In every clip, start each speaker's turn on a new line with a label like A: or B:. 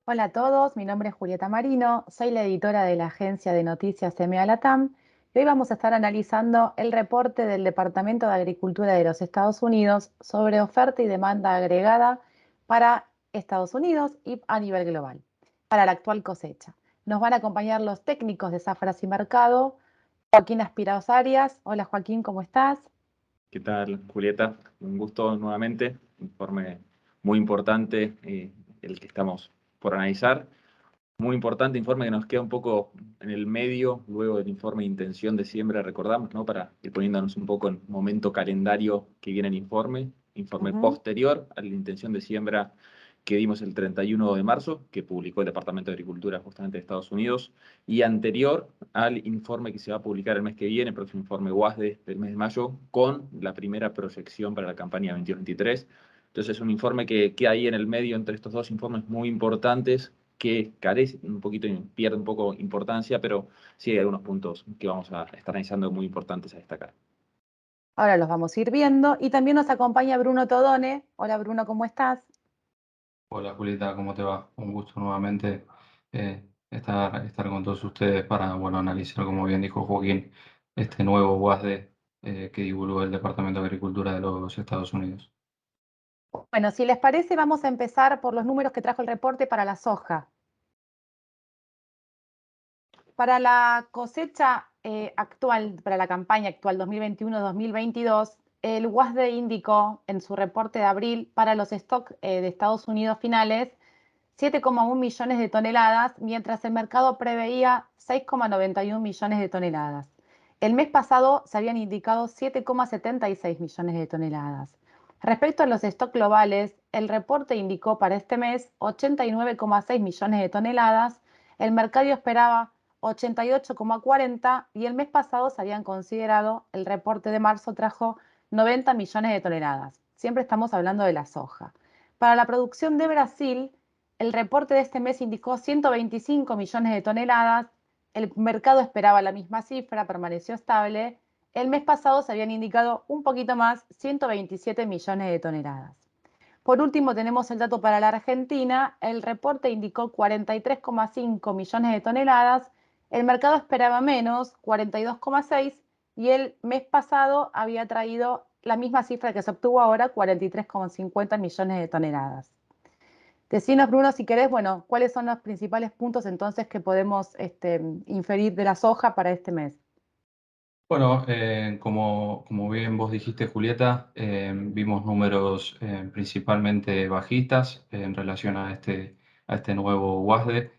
A: Hola a todos, mi nombre es Julieta Marino, soy la editora de la agencia de noticias EMEA Latam y hoy vamos a estar analizando el reporte del Departamento de Agricultura de los Estados Unidos sobre oferta y demanda agregada para Estados Unidos y a nivel global, para la actual cosecha. Nos van a acompañar los técnicos de Zafras y Mercado, Joaquín Aspirados Arias. Hola Joaquín, ¿cómo estás?
B: ¿Qué tal, Julieta? Un gusto nuevamente. Informe muy importante el que estamos por analizar. Muy importante informe que nos queda un poco en el medio, luego del informe de intención de siembra, recordamos, ¿no? Para ir poniéndonos un poco en momento calendario que viene el informe
A: Ujú.
B: posterior a la intención de siembra que dimos el 31 de marzo, que publicó el Departamento de Agricultura justamente de Estados Unidos, y anterior al informe que se va a publicar el mes que viene, el próximo informe WASDE del mes de mayo, con la primera proyección para la campaña 21-23. Entonces es un informe que queda ahí en el medio entre estos dos informes muy importantes que carece un poquito, pierde un poco importancia, pero sí hay algunos puntos que vamos a estar analizando muy importantes a destacar.
A: Ahora los vamos a ir viendo y también nos acompaña Bruno Todone. Hola Bruno, ¿cómo estás?
C: Hola Julieta, ¿cómo te va? Un gusto nuevamente estar con todos ustedes para, bueno, analizar, como bien dijo Joaquín, este nuevo WASDE que divulgó el Departamento de Agricultura de los Estados Unidos.
A: Bueno, si les parece, vamos a empezar por los números que trajo el reporte para la soja. Para la cosecha actual, para la campaña actual 2021-2022, el WASDE indicó en su reporte de abril para los stocks de Estados Unidos finales 7,1 millones de toneladas, mientras el mercado preveía 6,91 millones de toneladas. El mes pasado se habían indicado 7,76 millones de toneladas. Respecto a los stocks globales, el reporte indicó para este mes 89,6 millones de toneladas, el mercado esperaba 88,40 y el mes pasado se habían considerado, el reporte de marzo trajo 90 millones de toneladas. Siempre estamos hablando de la soja. Para la producción de Brasil, el reporte de este mes indicó 125 millones de toneladas, el mercado esperaba la misma cifra, permaneció estable. El mes pasado se habían indicado un poquito más, 127 millones de toneladas. Por último, tenemos el dato para la Argentina. El reporte indicó 43,5 millones de toneladas. El mercado esperaba menos, 42,6, y el mes pasado había traído la misma cifra que se obtuvo ahora, 43,50 millones de toneladas. Decinos, Bruno, si querés, bueno, ¿cuáles son los principales puntos entonces que podemos inferir de la soja para este mes?
C: Bueno, como bien vos dijiste, Julieta, vimos números principalmente bajistas en relación a este nuevo WASDE.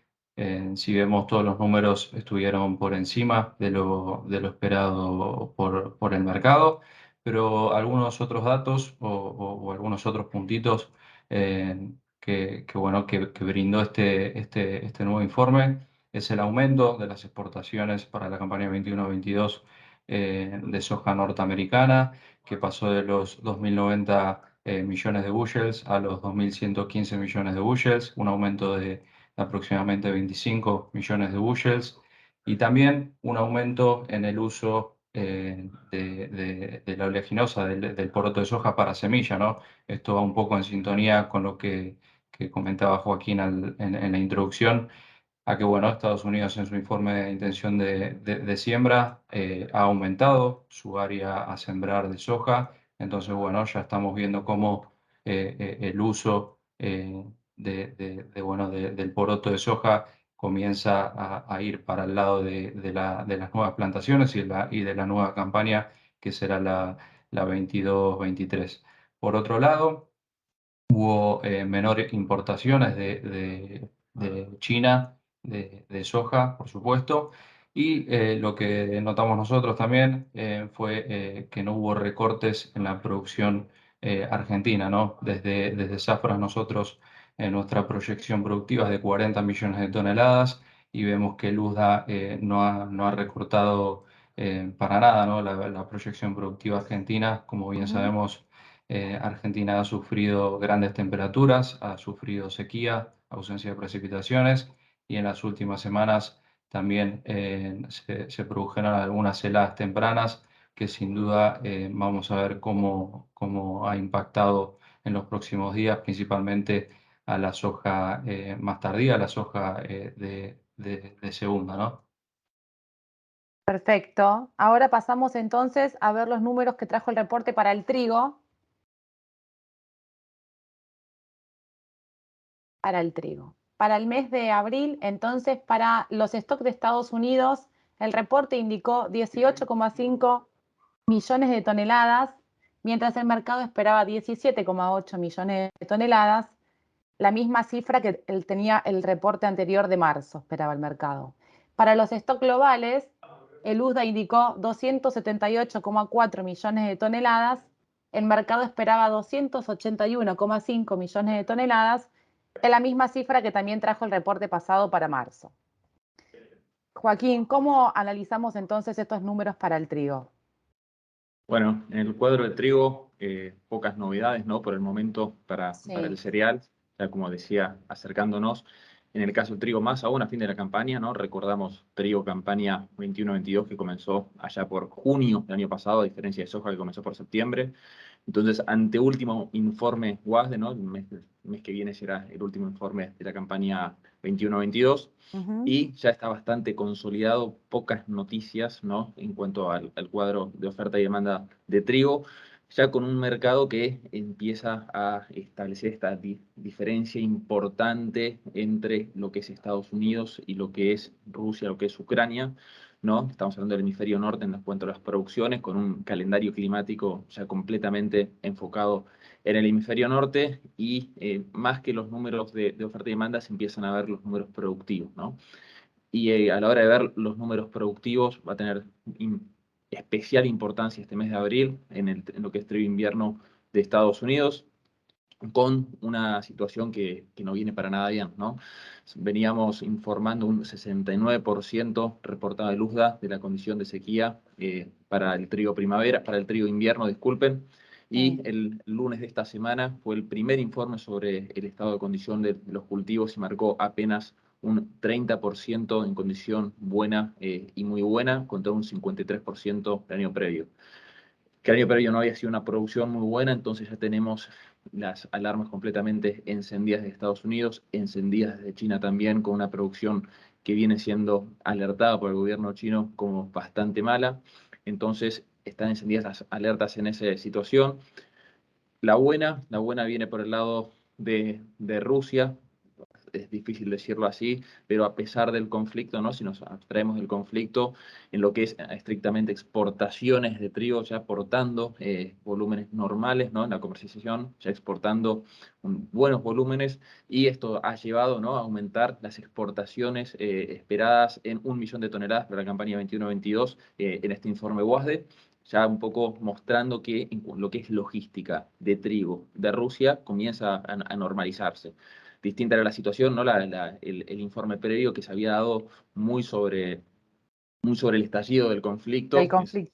C: Si vemos todos los números estuvieron por encima de lo esperado por el mercado, pero algunos otros datos o algunos otros puntitos bueno, que brindó este nuevo informe es el aumento de las exportaciones para la campaña 21-22 de soja norteamericana, que pasó de los 2.090 millones de bushels a los 2.115 millones de bushels, un aumento de aproximadamente 25 millones de bushels, y también un aumento en el uso de la oleaginosa, del poroto de soja para semilla, ¿no? Esto va un poco en sintonía con lo que comentaba Joaquín en la introducción, a que bueno, Estados Unidos en su informe de intención de siembra ha aumentado su área a sembrar de soja. Entonces, bueno, ya estamos viendo cómo el uso bueno, del poroto de soja comienza a ir para el lado de las nuevas plantaciones y de la nueva campaña que será la 22-23. Por otro lado, hubo menores importaciones de China de soja, por supuesto, y lo que notamos nosotros también fue que no hubo recortes en la producción argentina, ¿no? Desde Zafra nosotros nuestra proyección productiva es de 40 millones de toneladas y vemos que Luzda no ha recortado para nada, ¿no? La proyección productiva argentina, como bien
A: Ujú.
C: sabemos. Argentina ha sufrido grandes temperaturas, ha sufrido sequía, ausencia de precipitaciones y en las últimas semanas también se produjeron algunas heladas tempranas que sin duda vamos a ver cómo ha impactado en los próximos días, principalmente a la soja más tardía, a la soja de segunda, ¿no?
A: Perfecto. Ahora pasamos entonces a ver los números que trajo el reporte para el trigo. Para el trigo. Para el mes de abril, entonces, para los stocks de Estados Unidos, el reporte indicó 18,5 millones de toneladas, mientras el mercado esperaba 17,8 millones de toneladas, la misma cifra que tenía el reporte anterior de marzo, esperaba el mercado. Para los stocks globales, el USDA indicó 278,4 millones de toneladas, el mercado esperaba 281,5 millones de toneladas, es la misma cifra que también trajo el reporte pasado para marzo. Joaquín, ¿cómo analizamos entonces estos números para el trigo?
B: Bueno, en el cuadro de trigo, pocas novedades, ¿no? Por el momento para el cereal, ya como decía, acercándonos. En el caso del trigo, más aún a fin de la campaña, ¿no? Recordamos trigo campaña 21-22 que comenzó allá por junio del año pasado, a diferencia de soja que comenzó por septiembre. Entonces, anteúltimo informe WASDE, ¿no? El mes que viene será el último informe de la campaña 21-22. Y ya está bastante consolidado, pocas noticias, ¿no? En cuanto al cuadro de oferta y demanda de trigo, ya con un mercado que empieza a establecer esta diferencia importante entre lo que es Estados Unidos y lo que es Rusia, lo que es Ucrania, ¿no? Estamos hablando del hemisferio norte en cuanto a las producciones, con un calendario climático ya completamente enfocado en el hemisferio norte y más que los números de oferta y demanda se empiezan a ver los números productivos, ¿no? Y a la hora de ver los números productivos va a tener especial importancia este mes de abril en lo que es trigo invierno de Estados Unidos, con una situación que no viene para nada bien, ¿no? Veníamos informando un 69% reportado de USDA de la condición de sequía para el trigo primavera, para el trigo invierno, disculpen, y el lunes de esta semana fue el primer informe sobre el estado de condición de los cultivos y marcó apenas un 30% en condición buena y muy buena, contra un 53% el año previo. Que el año previo no había sido una producción muy buena, entonces ya tenemos las alarmas completamente encendidas de Estados Unidos, encendidas de China también, con una producción que viene siendo alertada por el gobierno chino como bastante mala. Entonces están encendidas las alertas en esa situación. La buena viene por el lado de Rusia. Es difícil decirlo así, pero a pesar del conflicto, ¿no? Si nos abstraemos del conflicto, en lo que es estrictamente exportaciones de trigo, ya aportando volúmenes normales, ¿no? En la comercialización, ya exportando buenos volúmenes, y esto ha llevado, ¿no? A aumentar las exportaciones esperadas en 1 millón de toneladas para la campaña 21-22 en este informe WASDE, ya un poco mostrando que lo que es logística de trigo de Rusia comienza a normalizarse. Distinta era la situación, ¿no? El informe previo que se había dado muy sobre el estallido del conflicto.
A: El conflicto.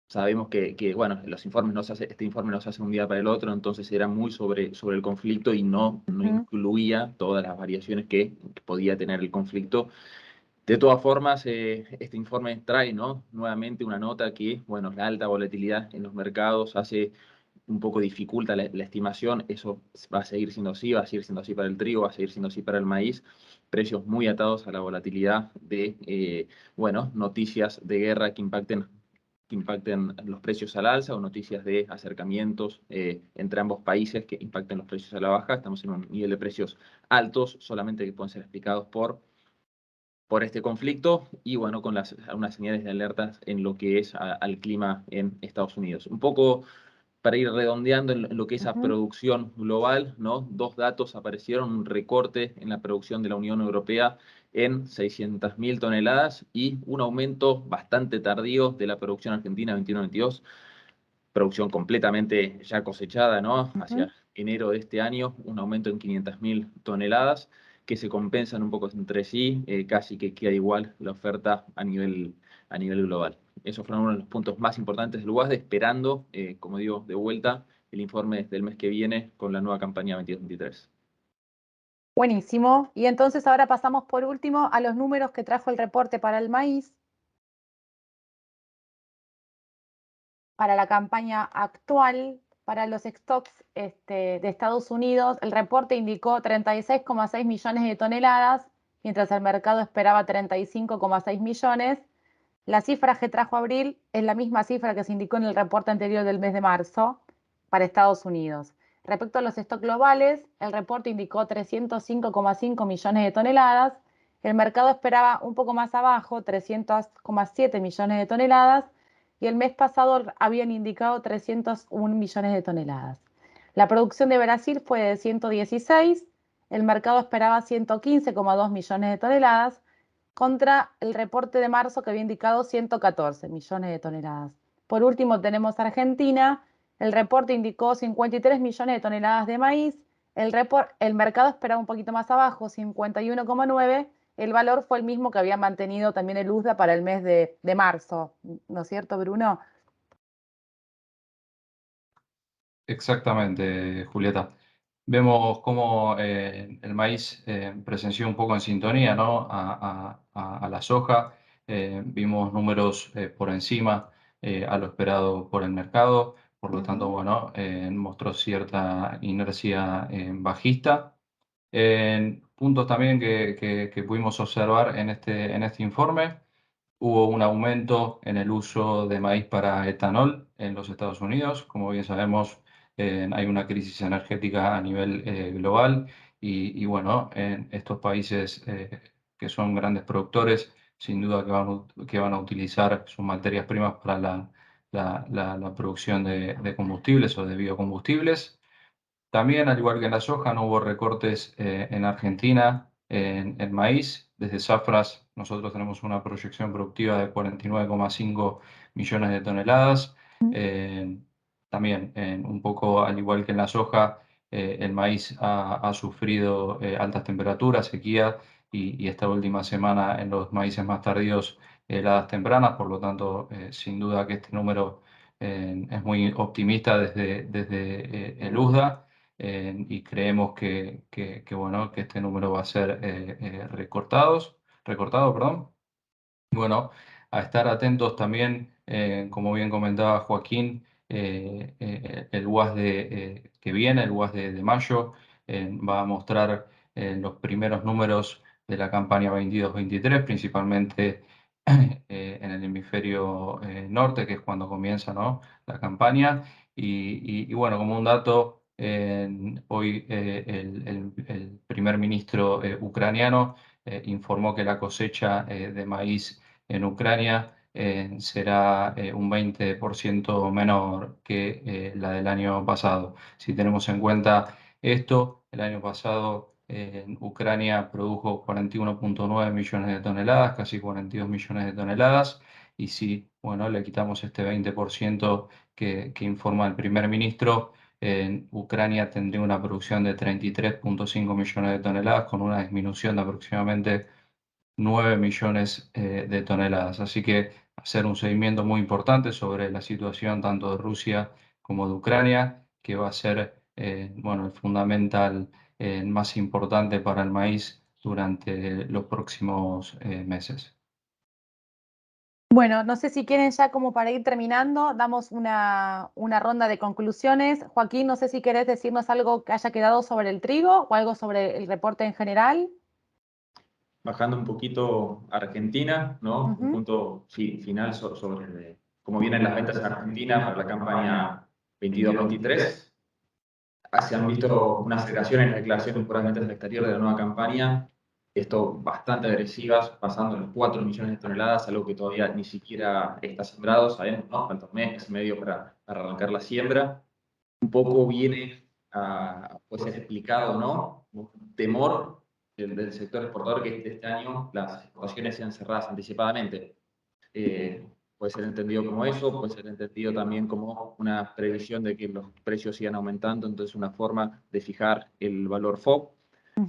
B: Sabemos que, bueno, este informe no se hace un día para el otro, entonces era muy sobre el conflicto y no incluía todas las variaciones que podía tener el conflicto. De todas formas, este informe trae, ¿no? Nuevamente una nota que, bueno, la alta volatilidad en los mercados hace un poco dificulta la estimación. Eso va a seguir siendo así, va a seguir siendo así para el trigo, va a seguir siendo así para el maíz. Precios muy atados a la volatilidad de, bueno, noticias de guerra que impacten los precios al alza, o noticias de acercamientos entre ambos países que impacten los precios a la baja. Estamos en un nivel de precios altos, solamente que pueden ser explicados por este conflicto y, bueno, con unas señales de alertas en lo que es al clima en Estados Unidos. Un poco para ir redondeando en lo que es la producción global, ¿no? Dos datos aparecieron: un recorte en la producción de la Unión Europea en 600.000 toneladas y un aumento bastante tardío de la producción argentina 21-22, producción completamente ya cosechada, ¿no? Hacia enero de este año, un aumento en 500.000 toneladas que se compensan un poco entre sí, casi que queda igual la oferta a nivel global. Esos fueron uno de los puntos más importantes del WASDE, esperando, como digo, de vuelta el informe del mes que viene con la nueva campaña 22-23.
A: Buenísimo. Y entonces ahora pasamos por último a los números que trajo el reporte para el maíz. Para la campaña actual, para los stocks de Estados Unidos, el reporte indicó 36,6 millones de toneladas, mientras el mercado esperaba 35,6 millones. La cifra que trajo abril es la misma cifra que se indicó en el reporte anterior del mes de marzo para Estados Unidos. Respecto a los stocks globales, el reporte indicó 305,5 millones de toneladas. El mercado esperaba un poco más abajo, 300,7 millones de toneladas, y el mes pasado habían indicado 301 millones de toneladas. La producción de Brasil fue de 116, el mercado esperaba 115,2 millones de toneladas, contra el reporte de marzo que había indicado 114 millones de toneladas. Por último tenemos Argentina, el reporte indicó 53 millones de toneladas de maíz, el mercado esperaba un poquito más abajo, 51,9. El valor fue el mismo que había mantenido también el USDA para el mes de marzo, ¿no es cierto, Bruno?
C: Exactamente, Julieta. Vemos cómo el maíz presenció un poco en sintonía, ¿no? a la soja. Vimos números por encima a lo esperado por el mercado. Por lo tanto, bueno, mostró cierta inercia bajista. Puntos también que pudimos observar en este informe. Hubo un aumento en el uso de maíz para etanol en los Estados Unidos. Como bien sabemos, hay una crisis energética a nivel global y bueno, en estos países que son grandes productores, sin duda que van a utilizar sus materias primas para la producción de combustibles o de biocombustibles. También, al igual que en la soja, no hubo recortes en Argentina en maíz. Desde Zafras nosotros tenemos una proyección productiva de 49,5 millones de toneladas. También, un poco al igual que en la soja, el maíz ha sufrido altas temperaturas, sequía y esta última semana en los maíces más tardíos heladas tempranas. Por lo tanto, sin duda que este número es muy optimista desde el USDA. Y creemos bueno, que este número va a ser recortado, perdón. Y bueno, a estar atentos también, como bien comentaba Joaquín, el UAS que viene, el UAS de mayo, va a mostrar los primeros números de la campaña 22-23, principalmente en el hemisferio norte, que es cuando comienza, ¿no?, la campaña. Y bueno, como un dato, hoy el primer ministro ucraniano informó que la cosecha de maíz en Ucrania será un 20% menor que la del año pasado. Si tenemos en cuenta esto, el año pasado Ucrania produjo 41,9 millones de toneladas, casi 42 millones de toneladas, y si bueno, le quitamos este 20% que informa el primer ministro, en Ucrania tendría una producción de 33,5 millones de toneladas, con una disminución de aproximadamente 9 millones de toneladas. Así que hacer un seguimiento muy importante sobre la situación tanto de Rusia como de Ucrania, que va a ser bueno, el fundamental más importante para el maíz durante los próximos meses.
A: Bueno, no sé si quieren ya como para ir terminando, damos una ronda de conclusiones. Joaquín, no sé si querés decirnos algo que haya quedado sobre el trigo o algo sobre el reporte en general.
B: Bajando un poquito a Argentina, ¿no? Un punto final sobre cómo vienen las ventas en Argentina para la campaña 22-23. Se han visto una aceleración en las declaraciones por las ventas al exterior de la nueva campaña, esto bastante agresivas, pasando los 4 millones de toneladas, algo que todavía ni siquiera está sembrado, sabemos, ¿no? Falta un mes y medio para arrancar la siembra. Un poco viene puede ser explicado, ¿no? Un temor del sector exportador que este año las exportaciones sean cerradas anticipadamente. Puede ser entendido como eso, puede ser entendido también como una previsión de que los precios sigan aumentando, entonces una forma de fijar el valor FOB,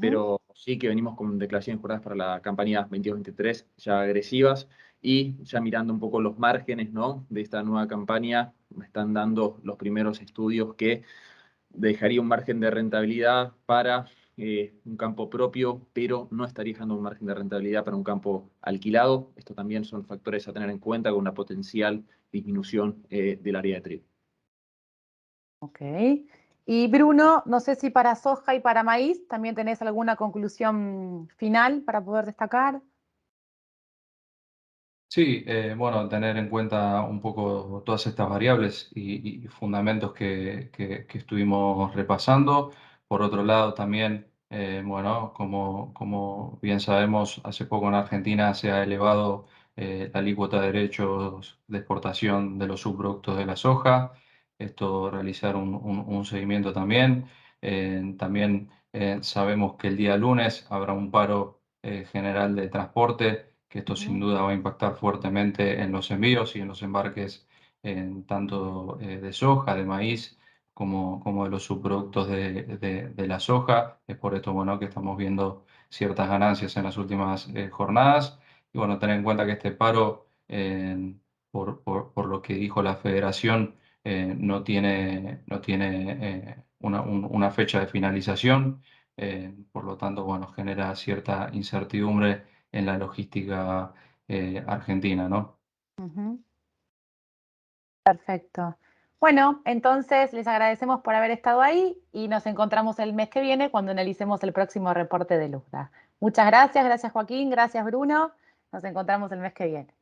B: pero sí que venimos con declaraciones juradas para la campaña 22-23 ya agresivas, y ya mirando un poco los márgenes, ¿no?, de esta nueva campaña, me están dando los primeros estudios que dejaría un margen de rentabilidad para un campo propio, pero no estaría dejando un margen de rentabilidad para un campo alquilado. Esto también son factores a tener en cuenta con una potencial disminución del área de trigo.
A: Ok. Y Bruno, no sé si para soja y para maíz también tenés alguna conclusión final para poder destacar.
C: Sí, bueno, tener en cuenta un poco todas estas variables y fundamentos que estuvimos repasando. Por otro lado, también, bueno, como bien sabemos, hace poco en Argentina se ha elevado la alícuota de derechos de exportación de los subproductos de la soja. Esto, realizar un seguimiento también. También sabemos que el día lunes habrá un paro general de transporte, que esto sin duda va a impactar fuertemente en los envíos y en los embarques, tanto de soja, de maíz, como de los subproductos de la soja. Es por esto, bueno, que estamos viendo ciertas ganancias en las últimas jornadas. Y bueno, tener en cuenta que este paro, por lo que dijo la Federación, no tiene una fecha de finalización. Por lo tanto, bueno, genera cierta incertidumbre en la logística argentina, ¿no?
A: Ujú. Perfecto. Bueno, entonces les agradecemos por haber estado ahí y nos encontramos el mes que viene cuando analicemos el próximo reporte de Luzda. Muchas gracias, gracias Joaquín, gracias Bruno. Nos encontramos el mes que viene.